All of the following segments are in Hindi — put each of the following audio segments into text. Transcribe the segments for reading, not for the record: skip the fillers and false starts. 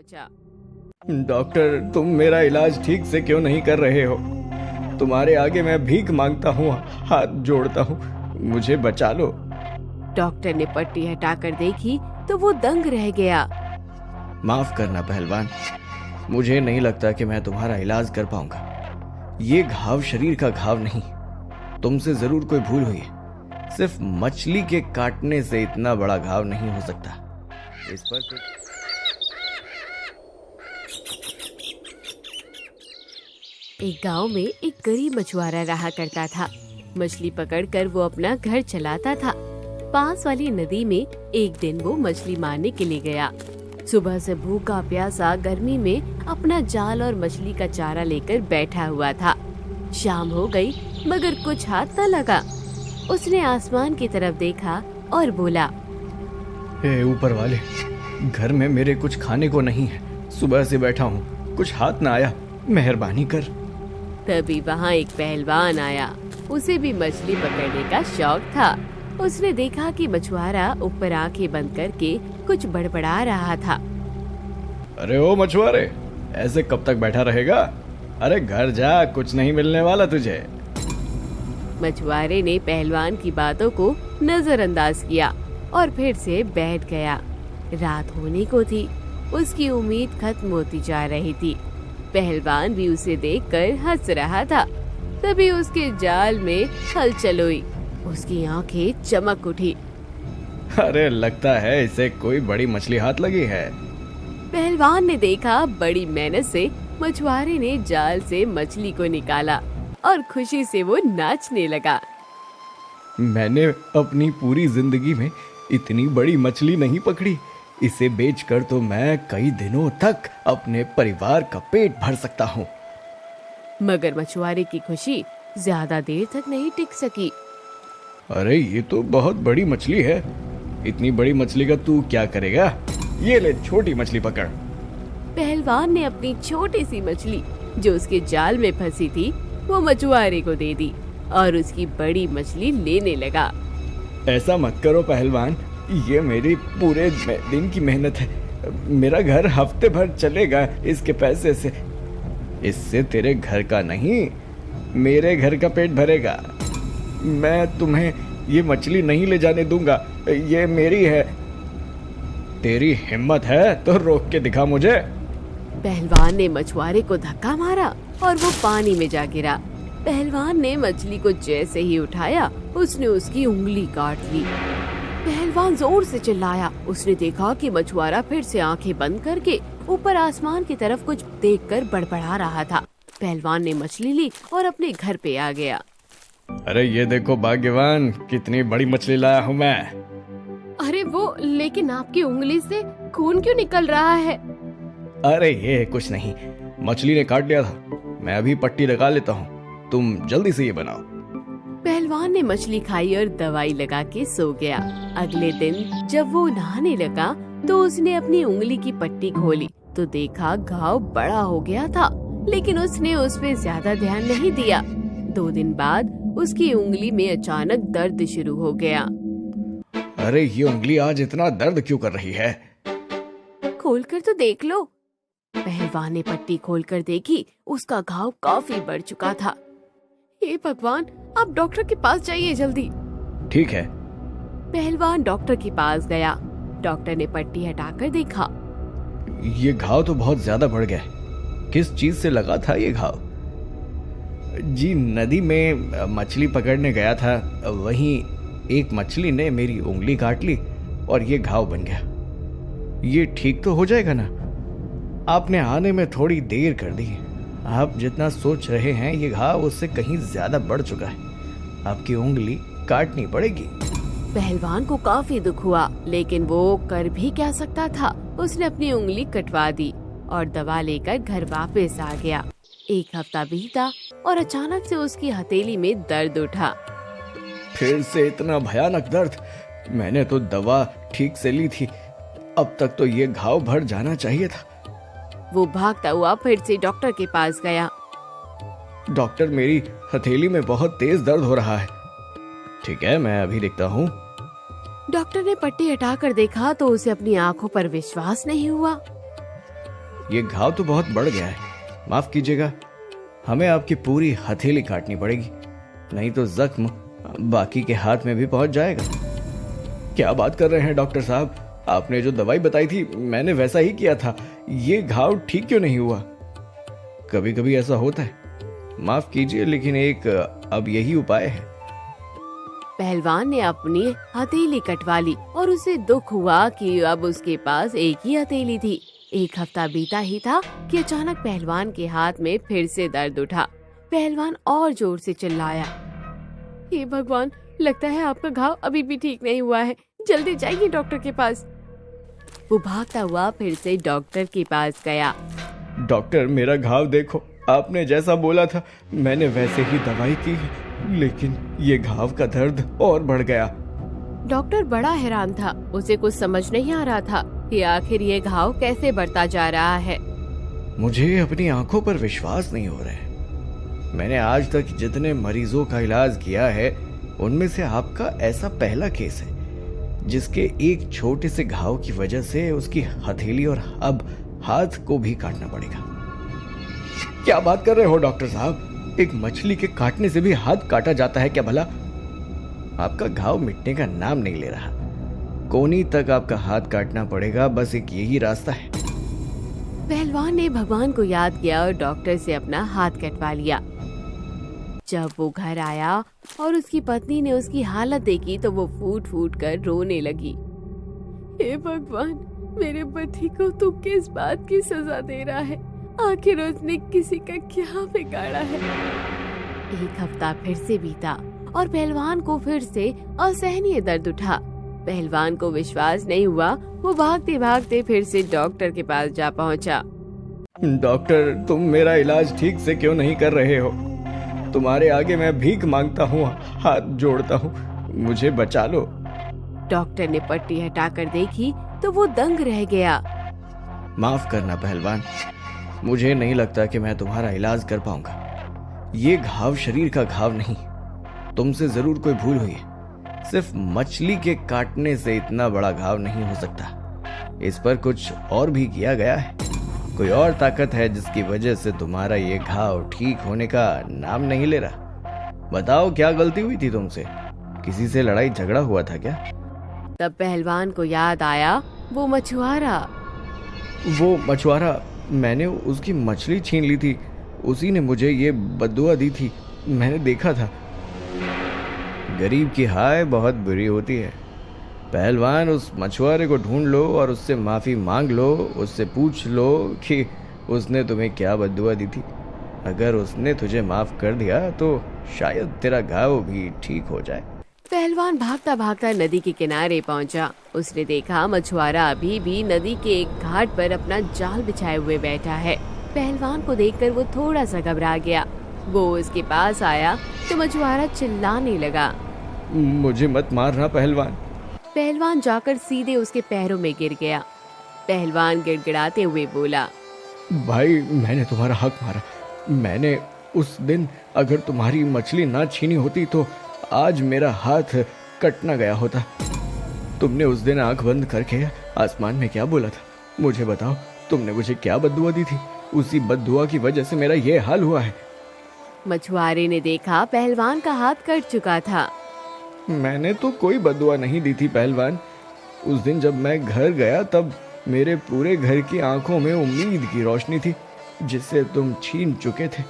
पहुंचा। डॉक्टर, तुम मेरा इलाज ठीक से क्यों नहीं कर रहे हो? तुम्हारे आगे मैं भीख मांगता हूँ, हाथ जोड़ता हूँ, मुझे बचा लो। डॉक्टर ने पट्टी हटाकर देखी तो वो दंग रह गया। माफ करना पहलवान, मुझे नहीं लगता कि मैं तुम्हारा इलाज कर पाऊंगा। ये घाव शरीर का घाव नहीं, तुमसे जरूर कोई भूल हुई है। सिर्फ मछली के काटने से इतना बड़ा घाव नहीं हो सकता। इस पर एक गांव में एक गरीब मछुआरा रहा करता था। मछली पकड़कर वो अपना घर चलाता था। पास वाली नदी में एक दिन वो मछली मारने के लिए गया। सुबह से भूखा प्यासा गर्मी में अपना जाल और मछली का चारा लेकर बैठा हुआ था। शाम हो गई मगर कुछ हाथ न लगा। उसने आसमान की तरफ देखा और बोला, हे ऊपर वाले, घर में मेरे कुछ खाने को नहीं है। सुबह से बैठा हूँ, कुछ हाथ ना आया, मेहरबानी कर। तभी वहाँ एक पहलवान आया। उसे भी मछली पकड़ने का शौक था। उसने देखा कि मछुआरा ऊपर आंखें बंद करके कुछ बड़बड़ा रहा था। अरे ओ मछुआरे, ऐसे कब तक बैठा रहेगा? अरे घर जा, कुछ नहीं मिलने वाला तुझे। मछुआरे ने पहलवान की बातों को नजरअंदाज किया और फिर से बैठ गया। रात होने को थी। उसकी उम्मीद खत्म होती जा रही थी। पहलवान भी उसे देखकर हंस रहा था। तभी उसके जाल में हलचल हुई। उसकी आंखें चमक उठी। अरे लगता है इसे कोई बड़ी मछली हाथ लगी है। पहलवान ने देखा, बड़ी मेहनत से मछुआरे ने जाल से मछली को निकाला और खुशी से वो नाचने लगा। मैंने अपनी पूरी जिंदगी में इतनी बड़ी मछली नहीं पकड़ी। इसे बेचकर तो मैं कई दिनों तक अपने परिवार का पेट भर सकता हूँ। मगर मछुआरे की खुशी ज्यादा देर तक नहीं टिक सकी। अरे ये तो बहुत बड़ी मछली है। इतनी बड़ी मछली का तू क्या करेगा? ये ले, छोटी मछली पकड़। पहलवान ने अपनी छोटी सी मछली जो उसके जाल में फंसी थी वो मछुआरे को दे दी और उसकी बड़ी मछली लेने लगा। ऐसा मत करो पहलवान, ये मेरी पूरे दिन की मेहनत है। मेरा घर हफ्ते भर चलेगा इसके पैसे से। इससे तेरे घर का नहीं, मेरे घर का पेट भरेगा। मैं तुम्हें ये मछली नहीं ले जाने दूंगा, ये मेरी है। तेरी हिम्मत है तो रोक के दिखा मुझे। पहलवान ने मछुआरे को धक्का मारा और वो पानी में जा गिरा। पहलवान ने मछली को जैसे ही उठाया, उसने उसकी उंगली काट ली। पहलवान जोर से चिल्लाया। उसने देखा कि मछुआरा फिर से आंखें बंद करके ऊपर आसमान की तरफ कुछ देखकर बड़बड़ा रहा था। पहलवान ने मछली ली और अपने घर पे आ गया। अरे ये देखो भाग्यवान, कितनी बड़ी मछली लाया हूँ मैं। अरे वो, लेकिन आपकी उंगली से खून क्यों निकल रहा है? अरे ये कुछ नहीं, मछली ने काट लिया था। मैं अभी पट्टी लगा लेता हूँ, तुम जल्दी से ये बनाओ। पहलवान ने मछली खाई और दवाई लगा के सो गया। अगले दिन जब वो नहाने लगा तो उसने अपनी उंगली की पट्टी खोली तो देखा घाव बड़ा हो गया था, लेकिन उसने उस पे ज्यादा ध्यान नहीं दिया। 2 दिन बाद उसकी उंगली में अचानक दर्द शुरू हो गया। अरे ये उंगली आज इतना दर्द क्यों कर रही है? खोलकर तो देख लो। पहलवान ने पट्टी खोलकर देखी, उसका घाव काफी बढ़ चुका था। हे भगवान, आप डॉक्टर के पास जाइए जल्दी। ठीक है। पहलवान डॉक्टर के पास गया। डॉक्टर ने पट्टी हटाकर देखा। ये घाव तो बहुत ज्यादा बढ़ गया है। किस चीज से लगा था ये घाव? जी नदी में मछली पकड़ने गया था, वहीं एक मछली ने मेरी उंगली काट ली और ये घाव बन गया। ये ठीक तो हो जाएगा ना? आपने आने में थोड़ी देर कर दी। आप जितना सोच रहे हैं ये घाव उससे कहीं ज्यादा बढ़ चुका है। आपकी उंगली काटनी पड़ेगी। पहलवान को काफी दुख हुआ, लेकिन वो कर भी क्या सकता था। उसने अपनी उंगली कटवा दी और दवा लेकर घर वापस आ गया। 1 हफ्ता बीता और अचानक से उसकी हथेली में दर्द उठा। फिर से इतना भयानक दर्द? मैंने तो दवा ठीक से ली थी, अब तक तो ये घाव भर जाना चाहिए था। वो भागता हुआ फिर से डॉक्टर के पास गया। डॉक्टर, मेरी हथेली में बहुत तेज दर्द हो रहा है। ठीक है, मैं अभी देखता हूँ। डॉक्टर ने पट्टी हटाकर देखा तो उसे अपनी आंखों पर विश्वास नहीं हुआ। ये घाव तो बहुत बढ़ गया है, माफ कीजिएगा, हमें आपकी पूरी हथेली काटनी पड़ेगी, नहीं तो जख्म बाकी के हाथ में भी पहुंच जाएगा। क्या बात कर रहे हैं डॉक्टर साहब, आपने जो दवाई बताई थी मैंने वैसा ही किया था, ये घाव ठीक क्यों नहीं हुआ? कभी कभी ऐसा होता है, माफ कीजिए, लेकिन एक अब यही उपाय है। पहलवान ने अपनी हथेली कटवा ली और उसे दुख हुआ कि अब उसके पास एक ही हथेली थी। एक हफ्ता बीता ही था कि अचानक पहलवान के हाथ में फिर से दर्द उठा। पहलवान और जोर से चिल्लाया, हे भगवान, लगता है आपका घाव अभी भी ठीक नहीं हुआ है, जल्दी जाइए डॉक्टर के पास। वो भागता हुआ फिर से डॉक्टर के पास गया। डॉक्टर, मेरा घाव देखो, आपने जैसा बोला था मैंने वैसे ही दवाई की, लेकिन ये घाव का दर्द और बढ़ गया। डॉक्टर बड़ा हैरान था, उसे कुछ समझ नहीं आ रहा था कि आखिर ये घाव कैसे बढ़ता जा रहा है। मुझे अपनी आंखों पर विश्वास नहीं हो रहा है। मैंने आज तक जितने मरीजों का इलाज किया है उनमें से आपका ऐसा पहला केस है जिसके एक छोटे से घाव की वजह से उसकी हथेली और अब हाथ को भी काटना पड़ेगा। क्या बात कर रहे हो डॉक्टर साहब, एक मछली के काटने से भी हाथ काटा जाता है क्या भला? आपका घाव मिटने का नाम नहीं ले रहा, कोनी तक आपका हाथ काटना पड़ेगा, बस एक यही रास्ता है। पहलवान ने भगवान को याद किया और डॉक्टर से अपना हाथ कटवा लिया। जब वो घर आया और उसकी पत्नी ने उसकी हालत देखी तो वो फूट फूट कर रोने लगी। हे भगवान, मेरे पति को तू किस बात की सजा दे रहा है? आखिर उसने किसी का क्या बिगाड़ा है? एक हफ्ता फिर से बीता और पहलवान को फिर से असहनीय दर्द उठा। पहलवान को विश्वास नहीं हुआ, वो भागते भागते फिर से डॉक्टर के पास जा पहुंचा। डॉक्टर, तुम मेरा इलाज ठीक से क्यों नहीं कर रहे हो? तुम्हारे आगे मैं भीख मांगता हूँ, हाथ जोड़ता हूँ, मुझे बचा लो। डॉक्टर ने पट्टी हटाकर देखी तो वो दंग रह गया। माफ करना पहलवान, मुझे नहीं लगता कि मैं तुम्हारा इलाज कर पाऊंगा। ये घाव शरीर का घाव नहीं, तुमसे जरूर कोई भूल हुई है। सिर्फ मछली के काटने से इतना बड़ा घाव नहीं हो सकता, इस पर कुछ और भी किया गया है। कोई और ताकत है जिसकी वजह से तुम्हारा ये घाव ठीक होने का नाम नहीं ले रहा। बताओ, क्या गलती हुई थी तुमसे? किसी से लड़ाई झगड़ा हुआ था क्या? तब पहलवान को याद आया वो मछुआरा, मैंने उसकी मछली छीन ली थी, उसी ने मुझे ये बद्दुआ दी थी, मैंने देखा था। गरीब की हाय बहुत बुरी होती है। पहलवान, उस मछुआरे को ढूंढ लो और उससे माफी मांग लो, उससे पूछ लो कि उसने तुम्हें क्या बद्दुआ दी थी। अगर उसने तुझे माफ कर दिया तो शायद तेरा घाव भी ठीक हो जाए। पहलवान भागता भागता नदी के किनारे पहुंचा। उसने देखा मछुआरा अभी भी नदी के एक घाट पर अपना जाल बिछाए हुए बैठा है। पहलवान को देखकर वो थोड़ा सा घबरा गया। वो उसके पास आया तो मछुआरा चिल्लाने लगा, मुझे मत मारना पहलवान। पहलवान जाकर सीधे उसके पैरों में गिर गया। पहलवान गिड़गिड़ाते हुए बोला, भाई, मैंने तुम्हारा हक मारा। मैंने उस दिन अगर तुम्हारी मछली ना छीनी होती तो आज मेरा हाथ कट ना गया होता। तुमने उस दिन आंख बंद करके आसमान में क्या बोला था? मुझे बताओ, तुमने मुझे क्या बद्दुआ दी थी? उसी बद्दुआ की वजह से मेरा ये हाल हुआ है। मछुआरे ने देखा पहलवान का हाथ कट चुका था। मैंने तो कोई बद्दुआ नहीं दी थी पहलवान। उस दिन जब मैं घर गया तब मेरे पूरे घर की आंखों में उम्मीद की रोशनी थी जिसे तुम छीन चुके थे।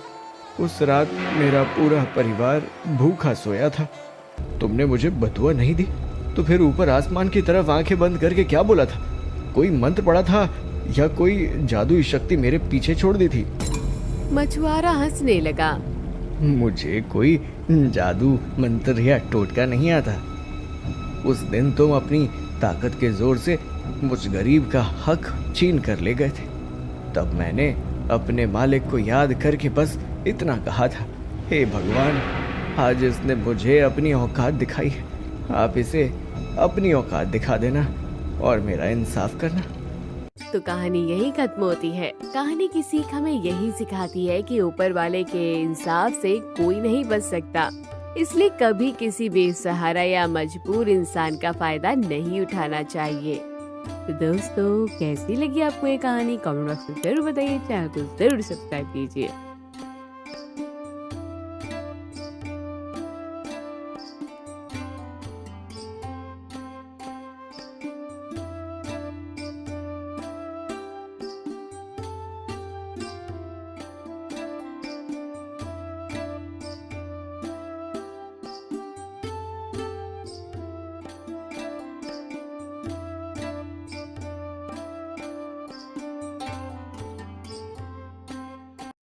उस रात मेरा पूरा परिवार भूखा सोया था। तुमने मुझे बद्दुआ नहीं दी तो फिर ऊपर आसमान की तरफ आंखें बंद करके क्या बोला था? कोई मंत्र पड़ा था या कोई जादुई शक्ति मेरे पीछे छोड़ दी थी? मछुआरा हंसने लगा। मुझे कोई जादू मंत्र या टोटका नहीं आता। उस दिन तुम अपनी ताकत के जोर से मुझ गरीब का हक छीन कर ले गए थे। तब मैंने अपने मालिक को याद करके बस इतना कहा था, हे भगवान, आज इसने मुझे अपनी औकात दिखाई है, आप इसे अपनी औकात दिखा देना और मेरा इंसाफ करना। तो कहानी यही खत्म होती है। कहानी की सीख हमें यही सिखाती है कि ऊपर वाले के इंसाफ से कोई नहीं बच सकता, इसलिए कभी किसी बेसहारा या मजबूर इंसान का फायदा नहीं उठाना चाहिए। तो दोस्तों कैसी लगी आपको ये कहानी कमेंट बॉक्स में जरूर बताइए, चैनल को जरूर सब्सक्राइब कीजिए।